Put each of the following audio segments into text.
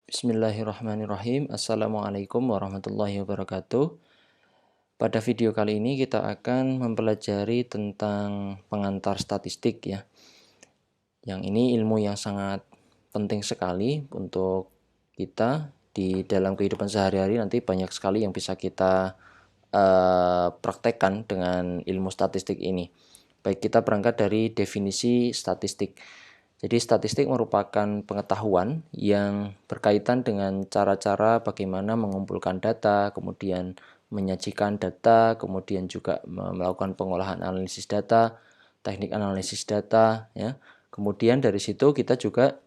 Bismillahirrahmanirrahim. Assalamualaikum warahmatullahi wabarakatuh. Pada video kali ini kita akan mempelajari tentang pengantar statistik ya. Yang ini ilmu yang sangat penting sekali untuk kita di dalam kehidupan sehari-hari. Nanti banyak sekali yang bisa kita praktekkan dengan ilmu statistik ini. Baik, kita berangkat dari definisi statistik. Jadi statistik merupakan pengetahuan yang berkaitan dengan cara-cara bagaimana mengumpulkan data, kemudian menyajikan data, kemudian juga melakukan pengolahan analisis data, teknik analisis data, ya. Kemudian dari situ kita juga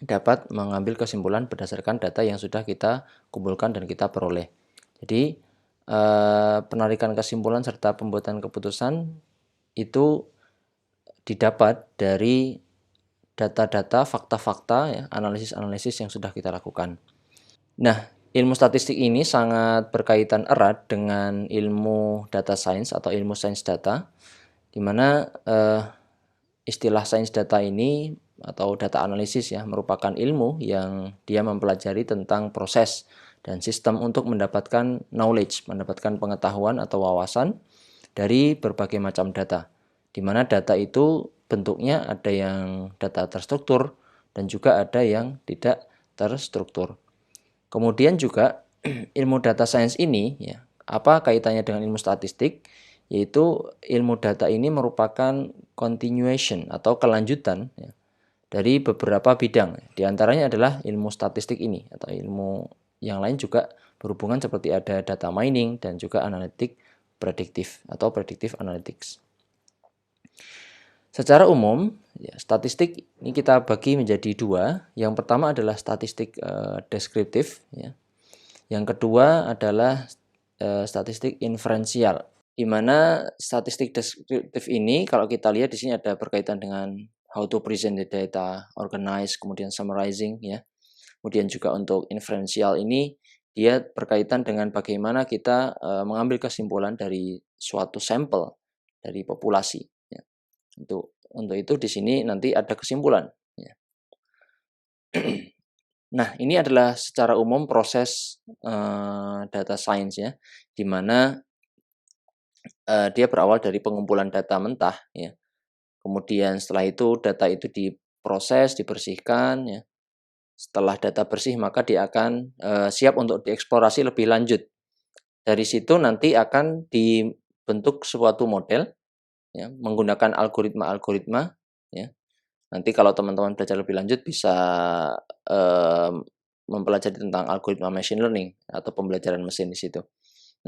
dapat mengambil kesimpulan berdasarkan data yang sudah kita kumpulkan dan kita peroleh. Jadi penarikan kesimpulan serta pembuatan keputusan itu didapat dari data-data, fakta-fakta, ya, analisis-analisis yang sudah kita lakukan. Nah, ilmu statistik ini sangat berkaitan erat dengan ilmu data science atau ilmu sains data, di mana istilah sains data ini atau data analisis ya merupakan ilmu yang dia mempelajari tentang proses dan sistem untuk mendapatkan knowledge, mendapatkan pengetahuan atau wawasan dari berbagai macam data. Di mana data itu bentuknya ada yang data terstruktur dan juga ada yang tidak terstruktur. Kemudian juga ilmu data science ini ya, apa kaitannya dengan ilmu statistik? Yaitu ilmu data ini merupakan continuation atau kelanjutan ya, dari beberapa bidang. Di antaranya adalah ilmu statistik ini atau ilmu yang lain juga berhubungan seperti ada data mining dan juga analitik prediktif atau predictive analytics. Secara umum, ya, statistik ini kita bagi menjadi dua. Yang pertama adalah statistik deskriptif, ya. Yang kedua adalah statistik inferensial. Di mana statistik deskriptif ini kalau kita lihat di sini ada berkaitan dengan how to present the data, organize, kemudian summarizing ya. Kemudian juga untuk inferensial ini dia berkaitan dengan bagaimana kita mengambil kesimpulan dari suatu sampel dari populasi ya. Untuk itu di sini nanti ada kesimpulan ya. Nah, ini adalah secara umum proses data science ya, di mana dia berawal dari pengumpulan data mentah ya. Kemudian setelah itu data itu diproses, dibersihkan ya. Setelah data bersih maka dia akan siap untuk dieksplorasi lebih lanjut. Dari situ nanti akan dibentuk suatu model ya, menggunakan algoritma-algoritma ya. Nanti kalau teman-teman belajar lebih lanjut bisa mempelajari tentang algoritma machine learning atau pembelajaran mesin di situ.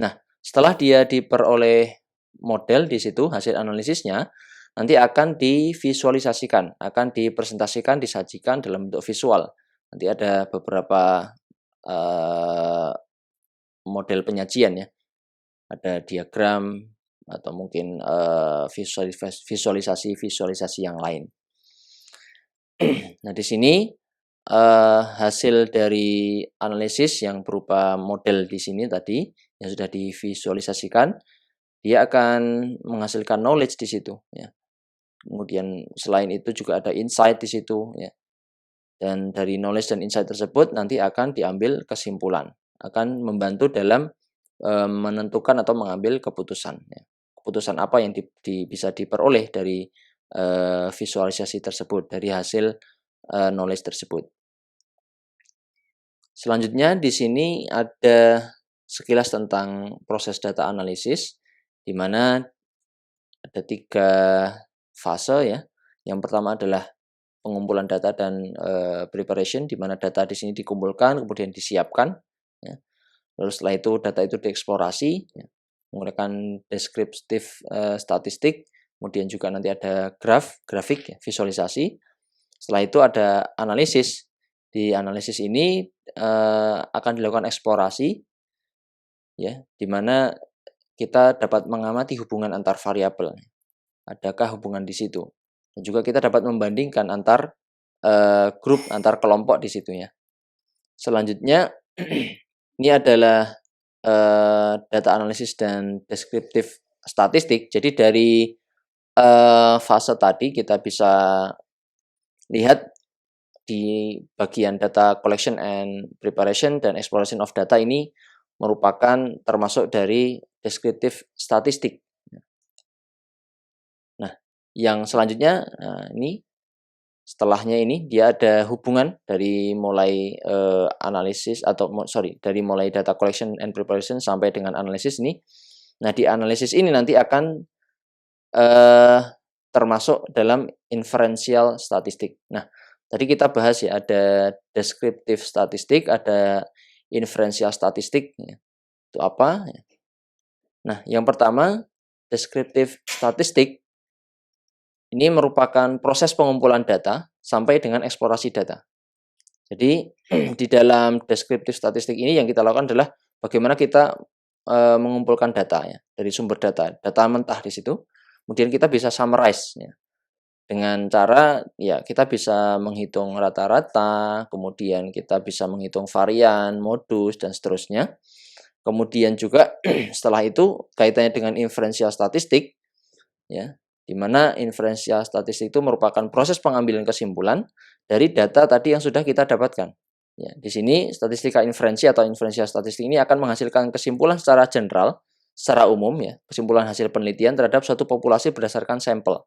Nah, setelah dia diperoleh model di situ, hasil analisisnya, nanti akan divisualisasikan, akan dipresentasikan, disajikan dalam bentuk visual. Nanti ada beberapa model penyajian ya, ada diagram atau mungkin visualisasi yang lain. Nah, di sini hasil dari analisis yang berupa model di sini tadi yang sudah divisualisasikan, dia akan menghasilkan knowledge di situ ya. Kemudian selain itu juga ada insight di situ ya. Dan dari knowledge dan insight tersebut nanti akan diambil kesimpulan, akan membantu dalam menentukan atau mengambil keputusan ya. Keputusan apa yang bisa diperoleh dari visualisasi tersebut, dari hasil knowledge tersebut. Selanjutnya di sini ada sekilas tentang proses data analisis, di mana ada 3 fase ya. Yang pertama adalah pengumpulan data dan preparation, di mana data di sini dikumpulkan kemudian disiapkan ya. Lalu setelah itu data itu dieksplorasi ya, menggunakan deskriptif statistik, kemudian juga nanti ada grafik ya, visualisasi. Setelah itu ada analisis. Di analisis ini akan dilakukan eksplorasi ya, di mana kita dapat mengamati hubungan antar variabel. Adakah hubungan di situ? Dan juga kita dapat membandingkan antar grup, antar kelompok di situ ya. Selanjutnya ini adalah data analisis dan deskriptif statistik. Jadi dari fase tadi kita bisa lihat di bagian data collection and preparation dan exploration of data ini merupakan termasuk dari descriptive statistik. Nah, yang selanjutnya ini setelahnya ini dia ada hubungan dari mulai analisis atau dari mulai data collection and preparation sampai dengan analisis ini. Nah, di analisis ini nanti akan termasuk dalam inferential statistik. Nah, tadi kita bahas ya ada descriptive statistik, ada inferential statistik. Itu apa? Nah, yang pertama descriptive statistik ini merupakan proses pengumpulan data sampai dengan eksplorasi data. Jadi di dalam descriptive statistik ini yang kita lakukan adalah bagaimana kita mengumpulkan data ya dari sumber data mentah di situ. Kemudian kita bisa summarize ya. Dengan cara ya kita bisa menghitung rata-rata, kemudian kita bisa menghitung varian, modus dan seterusnya. Kemudian juga setelah itu kaitannya dengan inferential statistik ya. Di mana inferential statistik itu merupakan proses pengambilan kesimpulan dari data tadi yang sudah kita dapatkan. Ya, di sini statistika inferensi atau inferential statistik ini akan menghasilkan kesimpulan secara general, secara umum ya, kesimpulan hasil penelitian terhadap suatu populasi berdasarkan sampel.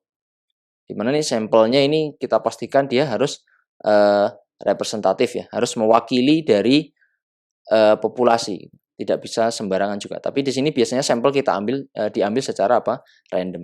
Di mana nih sampelnya ini kita pastikan dia harus representatif ya, harus mewakili dari populasi, tidak bisa sembarangan juga. Tapi di sini biasanya sampel kita diambil secara random.